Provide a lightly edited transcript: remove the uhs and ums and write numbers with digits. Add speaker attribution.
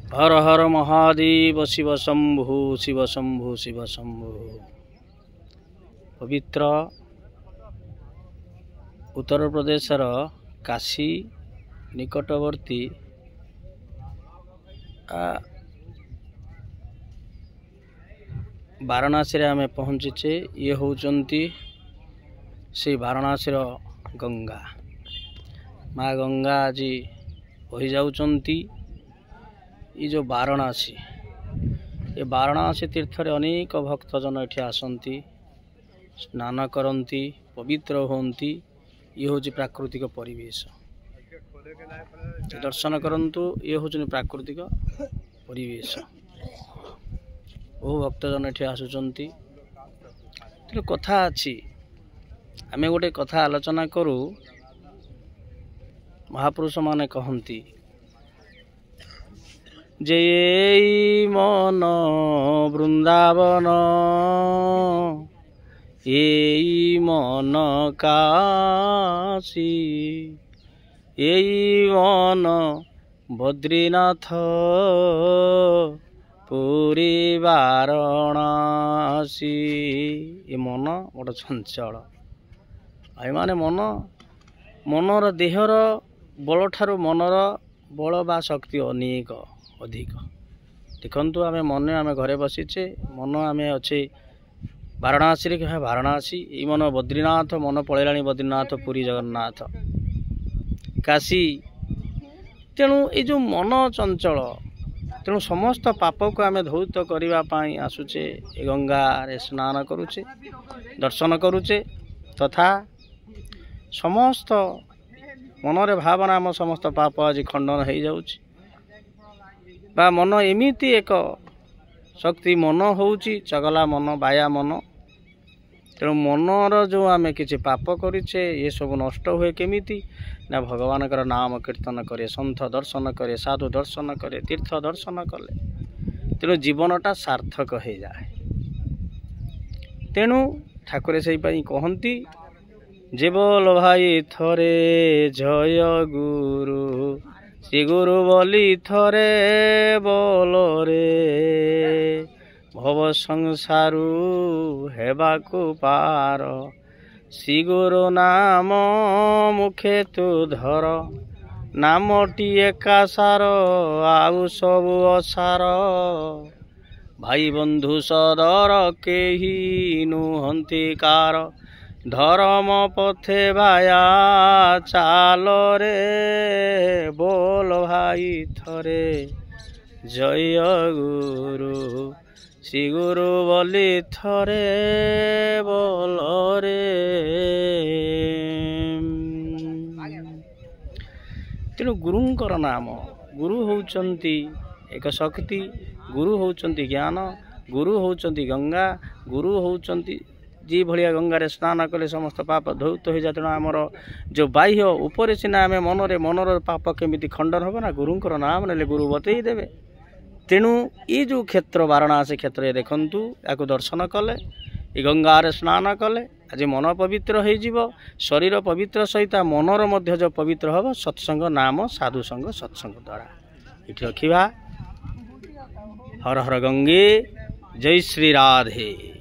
Speaker 1: हर हर महादेव शिव शंभु शिव शंभु शिव शंभु। पवित्र उत्तर प्रदेशर काशी निकटवर्ती वाराणसी आम पहुँचे। ये होचंती से वाराणसी गंगा माँ गंगा आज बही जाउचंती। ये जो वाराणसी ये वाराणसी तीर्थ रे अनेक भक्तजन एठी आसंती, स्नान करती, पवित्र होती। ये हूँ प्राकृतिक परिवेश, दर्शन करंतु। ये हूँ प्राकृतिक परिवेश। बहु भक्तजन एठी आसुचंती। तो कथा अच्छी, आमे गोटे कथा आलोचना करूँ। महापुरुष माने कहती जे मन वृंदावन ये मन काशी ये मन बद्रीनाथ पुरी वाराणसी। ये मन गोटे चंचल आई माने मन मनर देहर बल ठारू मनर बल बा शक्ति अनेक अधिक। देखु आम मन आम घरे बसीचे, मन आम अच्छे वाराणसी रे। वाराणसी ये मन बद्रीनाथ, मन पलैला बद्रीनाथ पुरी जगन्नाथ काशी। तेणु ये जो मन चंचल, तेणु समस्त पाप को आम धौत करने आसुचे। गंगा रे स्नान करुचे, दर्शन करुचे, तथा समस्त मनरे भावना आम समस्त पाप आज खंडन हो जाउची। बा मन एमिति एक शक्ति मन होउची, चगला मन, बाया मन। तेणु मनर जो आम किसी पाप करिछे ये सब नष्ट हुए केमिति ना भगवान का नाम कीर्तन करे, संत दर्शन करे, साधु दर्शन करे, तीर्थ दर्शन कले। तेणु जीवनटा सार्थक हो जाए। तेणु ठाकुर से कहती जे बोल भाई थरे जय गुरु, श्री गुरु बोली थरे बोल रे। भव संसारु हेबाकु पार, श्री गुरु नाम मुखे तू धर। नामटी एका सार आउ सबु असार, भाई बंधु सदर केही नुहंती कार। धर्म पथे भाया चाल रे, बोल भाई थरे जय गुरु, श्री गुरु बोली थरे बोल रे। तेणु गुरुंकर नाम, गुरु होउचंती एक शक्ति, गुरु होउचंती ज्ञान, गुरु होउचंती गंगा, गुरु होउचंती जी भलिया गंगा रे स्नान कले समस्त पाप धौत हो जाए। तेणु आमर जो बाह्य ऊपर सीना आम मनर पाप केमिति खंडन हो ना, गुरुंकर नाम नेले गुरु बतई देवे। तेणु ये जो क्षेत्र वाराणसी क्षेत्र ये देखंतु, याको दर्शन कले, ये गंगा रे स्नान कले, आज मन पवित्र हो, शरीर पवित्र सहित मनर मध्य जो पवित्र हम सत्संग नाम साधु संग सत्संग द्वारा। ये रखा। हर हर गंगे, जय श्री राधे।